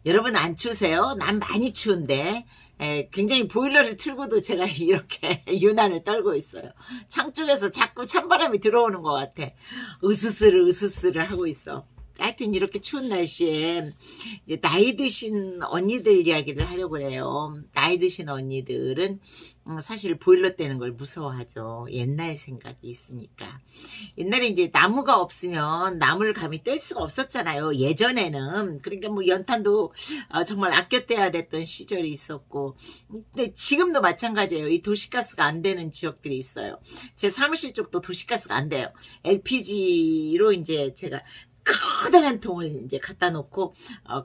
여러분 안 추우세요? 난 많이 추운데 굉장히 보일러를 틀고도 제가 이렇게 유난을 떨고 있어요. 창 쪽에서 자꾸 찬바람이 들어오는 것 같아. 으스스를 하고 있어. 하여튼 이렇게 추운 날씨에 이제 나이 드신 언니들 이야기를 하려고 해요. 나이 드신 언니들은 사실 보일러 떼는 걸 무서워하죠. 옛날 생각이 있으니까. 옛날에 이제 나무가 없으면 나무를 감히 뗄 수가 없었잖아요. 예전에는. 그러니까 뭐 연탄도 정말 아껴 떼야 됐던 시절이 있었고. 근데 지금도 마찬가지예요. 이 도시가스가 안 되는 지역들이 있어요. 제 사무실 쪽도 도시가스가 안 돼요. LPG로 이제 제가 커다란 통을 이제 갖다 놓고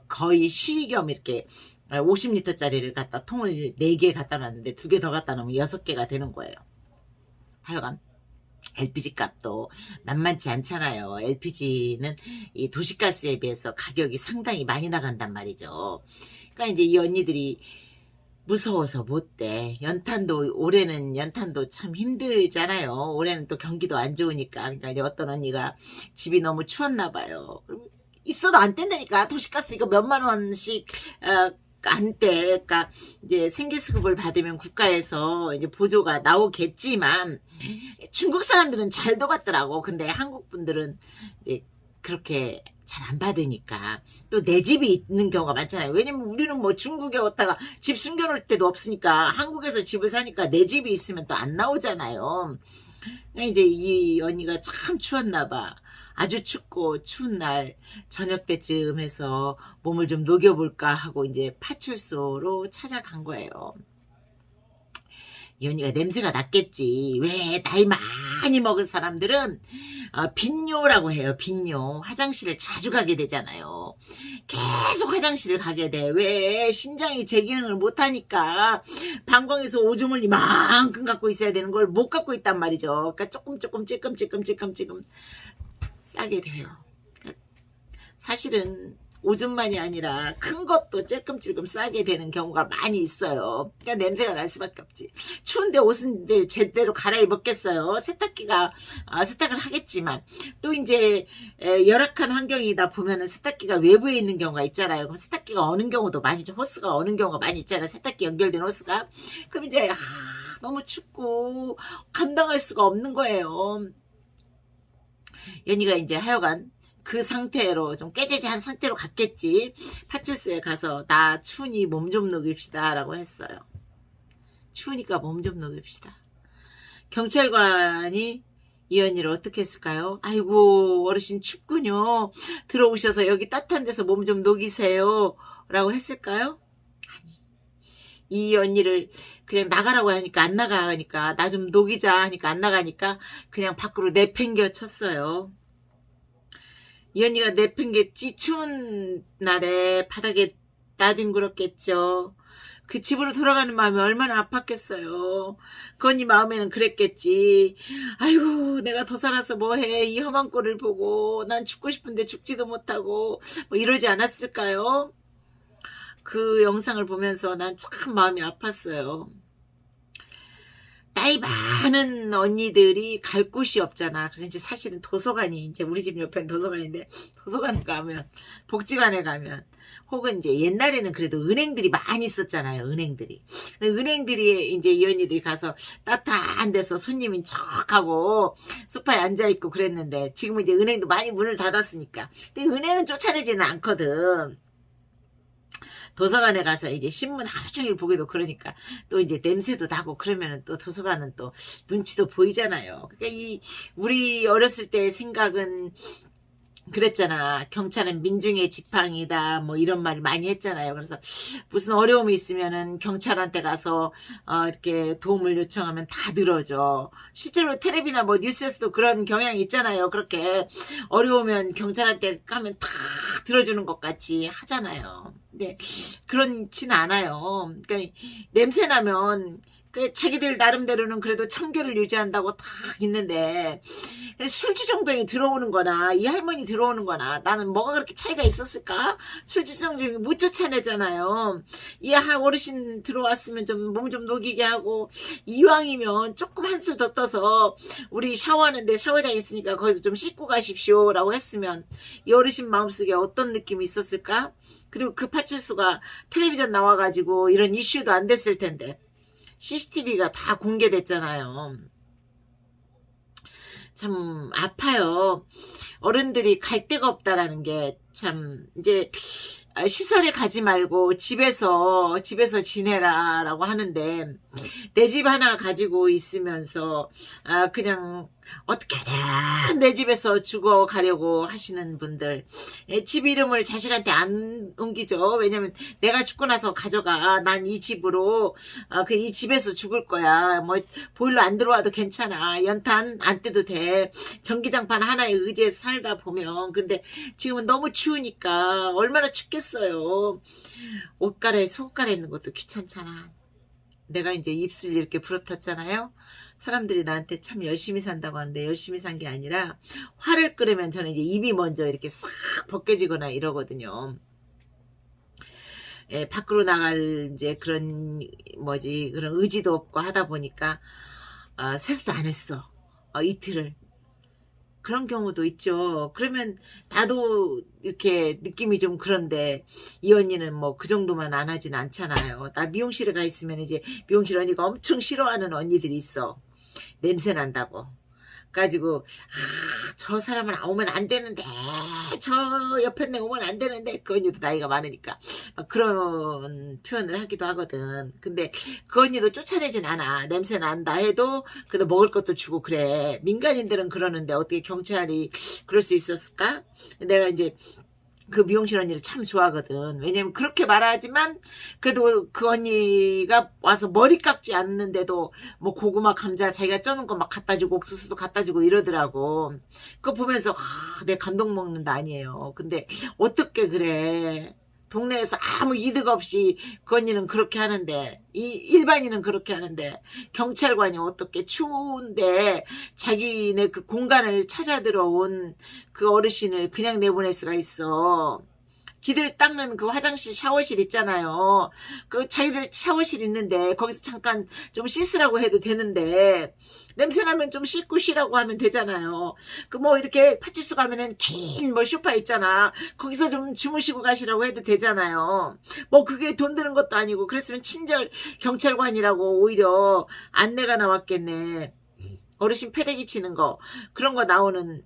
거의 쉬겸 이렇게 50리터짜리를 갖다 통을 4개 갖다 놨는데 2개 더 갖다 놓으면 6개가 되는 거예요. 하여간 LPG 값도 만만치 않잖아요. LPG는 이 도시가스에 비해서 가격이 상당히 많이 나간단 말이죠. 그러니까 이제 이 언니들이 무서워서 못 돼. 연탄도 올해는 연탄도 참 힘들잖아요. 올해는 또 경기도 안 좋으니까. 그러니까 이제 어떤 언니가 집이 너무 추웠나 봐요. 그럼 있어도 안 뗀다니까. 도시가스 이거 몇만 원씩 안 돼. 그러니까 이제 생계수급을 받으면 국가에서 이제 보조가 나오겠지만 중국 사람들은 잘 도받더라고. 근데 한국 분들은 이제 그렇게 잘 안 받으니까 또 내 집이 있는 경우가 많잖아요. 왜냐면 우리는 뭐 중국에 왔다가 집 숨겨놓을 때도 없으니까 한국에서 집을 사니까 내 집이 있으면 또 안 나오잖아요. 이제 이 언니가 참 추웠나 봐. 아주 춥고 추운 날 저녁 때쯤 해서 몸을 좀 녹여볼까 하고 이제 파출소로 찾아간 거예요. 이 언니가 냄새가 났겠지. 왜 나이 많이 먹은 사람들은 빈뇨라고 해요. 빈뇨. 화장실을 자주 가게 되잖아요. 계속 화장실을 가게 돼. 왜? 신장이 제 기능을 못하니까 방광에서 오줌을 이만큼 갖고 있어야 되는 걸 못 갖고 있단 말이죠. 그러니까 조금 찔끔 싸게 돼요. 그러니까 사실은 오줌만이 아니라 큰 것도 찔끔찔끔 싸게 되는 경우가 많이 있어요. 그러니까 냄새가 날 수밖에 없지. 추운데 옷은 제대로 갈아입었겠어요. 세탁기가 세탁을 하겠지만 또 이제 열악한 환경이다 보면은 세탁기가 외부에 있는 경우가 있잖아요. 그럼 세탁기가 어는 경우도 많이 있죠. 호스가 어는 경우가 많이 있잖아요. 세탁기 연결된 호스가. 그럼 이제 너무 춥고 감당할 수가 없는 거예요. 연희가 이제 하여간 그 상태로 좀 깨재재한 상태로 갔겠지. 파출소에 가서 나 추우니 몸 좀 녹입시다 라고 했어요. 추우니까 몸 좀 녹입시다. 경찰관이 이 언니를 어떻게 했을까요? 아이고 어르신 춥군요. 들어오셔서 여기 따뜻한 데서 몸 좀 녹이세요 라고 했을까요? 아니, 이 언니를 그냥 나가라고 하니까 안 나가니까 나 좀 녹이자 하니까 안 나가니까 그냥 밖으로 내팽겨 쳤어요. 이 언니가 내팽개치 추운 날에 바닥에 나뒹굴었겠죠. 그 집으로 돌아가는 마음이 얼마나 아팠겠어요. 그 언니 마음에는 그랬겠지. 아이고 내가 더 살아서 뭐해. 이 험한 꼴을 보고 난 죽고 싶은데 죽지도 못하고 뭐 이러지 않았을까요? 그 영상을 보면서 난 참 마음이 아팠어요. 나이 많은 언니들이 갈 곳이 없잖아. 그래서 이제 사실은 도서관이 이제 우리 집 옆엔 도서관인데 도서관에 가면 복지관에 가면 혹은 이제 옛날에는 그래도 은행들이 많이 있었잖아요. 은행들이 이제 이 언니들이 가서 따뜻한 데서 손님인 척하고 소파에 앉아 있고 그랬는데 지금은 이제 은행도 많이 문을 닫았으니까. 근데 은행은 쫓아내지는 않거든. 도서관에 가서 이제 신문 하루 종일 보기도 그러니까 또 이제 냄새도 나고 그러면은 또 도서관은 또 눈치도 보이잖아요. 그러니까 우리 어렸을 때 생각은 그랬잖아. 경찰은 민중의 지팡이다 뭐 이런 말을 많이 했잖아요. 그래서 무슨 어려움이 있으면은 경찰한테 가서 이렇게 도움을 요청하면 다 들어줘. 실제로 텔레비나 뭐 뉴스에서도 그런 경향이 있잖아요. 그렇게 어려우면 경찰한테 가면 다 들어주는 것 같이 하잖아요. 근데 그렇지는 않아요. 그러니까 냄새 나면 그 자기들 나름대로는 그래도 청결을 유지한다고 딱 있는데 술주정뱅이 들어오는 거나 이 할머니 들어오는 거나 나는 뭐가 그렇게 차이가 있었을까? 술주정뱅이 못 쫓아내잖아요. 이 어르신 들어왔으면 좀 몸 좀 녹이게 하고 이왕이면 조금 한술 더 떠서 우리 샤워하는데 샤워장 있으니까 거기서 좀 씻고 가십시오 라고 했으면 이 어르신 마음속에 어떤 느낌이 있었을까? 그리고 그 파출소가 텔레비전 나와가지고 이런 이슈도 안 됐을 텐데 CCTV가 다 공개됐잖아요. 참 아파요. 어른들이 갈 데가 없다라는 게 참 이제 시설에 가지 말고 집에서 지내라라고 하는데 내 집 하나 가지고 있으면서 그냥 어떻게든 내 집에서 죽어가려고 하시는 분들 집 이름을 자식한테 안 옮기죠. 왜냐면 내가 죽고 나서 가져가. 난 이 집으로 이 집에서 죽을 거야. 뭐 보일러 안 들어와도 괜찮아. 연탄 안 떼도 돼. 전기장판 하나에 의지해서 살다 보면 근데 지금은 너무 추우니까 얼마나 춥겠어요. 옷 속 갈아입는 것도 귀찮잖아. 내가 이제 입술 이렇게 부러뜨렸잖아요. 사람들이 나한테 참 열심히 산다고 하는데 열심히 산 게 아니라 화를 끓으면 저는 이제 입이 먼저 이렇게 싹 벗겨지거나 이러거든요. 예, 밖으로 나갈 이제 그런 그런 의지도 없고 하다 보니까 세수도 안 했어. 이틀을. 그런 경우도 있죠. 그러면 나도 이렇게 느낌이 좀 그런데 이 언니는 뭐 그 정도만 안 하진 않잖아요. 나 미용실에 가 있으면 이제 미용실 언니가 엄청 싫어하는 언니들이 있어. 냄새 난다고. 가지고 저 사람은 오면 안 되는데 저 옆에 내 오면 안 되는데 그 언니도 나이가 많으니까 막 그런 표현을 하기도 하거든. 근데 그 언니도 쫓아내진 않아. 냄새 난다 해도 그래도 먹을 것도 주고 그래. 민간인들은 그러는데 어떻게 경찰이 그럴 수 있었을까? 내가 이제 그 미용실 언니를 참 좋아하거든. 왜냐면 그렇게 말하지만 그래도 그 언니가 와서 머리 깎지 않는데도 뭐 고구마 감자 자기가 쪄놓은 거 막 갖다 주고 옥수수도 갖다 주고 이러더라고. 그거 보면서 내 감동 먹는다 아니에요. 근데 어떻게 그래. 동네에서 아무 이득 없이 그 언니는 그렇게 하는데 일반인은 그렇게 하는데 경찰관이 어떻게 추운데 자기네 그 공간을 찾아 들어온 그 어르신을 그냥 내보낼 수가 있어. 지들 닦는 그 화장실 샤워실 있잖아요. 그 자기들 샤워실 있는데 거기서 잠깐 좀 씻으라고 해도 되는데 냄새나면 좀 씻고 쉬라고 하면 되잖아요. 그 뭐 이렇게 파출소 가면은 긴 뭐 소파 있잖아. 거기서 좀 주무시고 가시라고 해도 되잖아요. 뭐 그게 돈 드는 것도 아니고 그랬으면 친절 경찰관이라고 오히려 안내가 나왔겠네. 어르신 패대기 치는 거 그런 거 나오는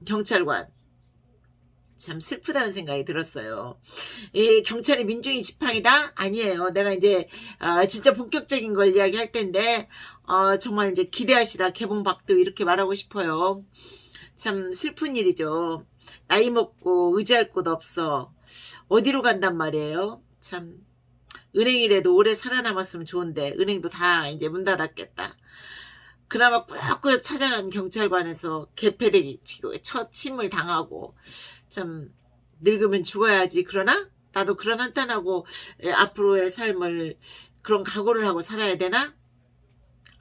경찰관. 참 슬프다는 생각이 들었어요. 이 경찰이 민중이 지팡이다? 아니에요. 내가 이제 진짜 본격적인 걸 이야기할 텐데 정말 이제 기대하시라 개봉박도 이렇게 말하고 싶어요. 참 슬픈 일이죠. 나이 먹고 의지할 곳 없어. 어디로 간단 말이에요. 참 은행이라도 오래 살아남았으면 좋은데 은행도 다 이제 문 닫았겠다. 그나마 꾸역꾸역 찾아간 경찰관에서 개패대기 치고 첫 침을 당하고 참 늙으면 죽어야지. 그러나 나도 그런 한탄하고 앞으로의 삶을 그런 각오를 하고 살아야 되나?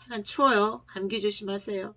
약간 추워요. 감기 조심하세요.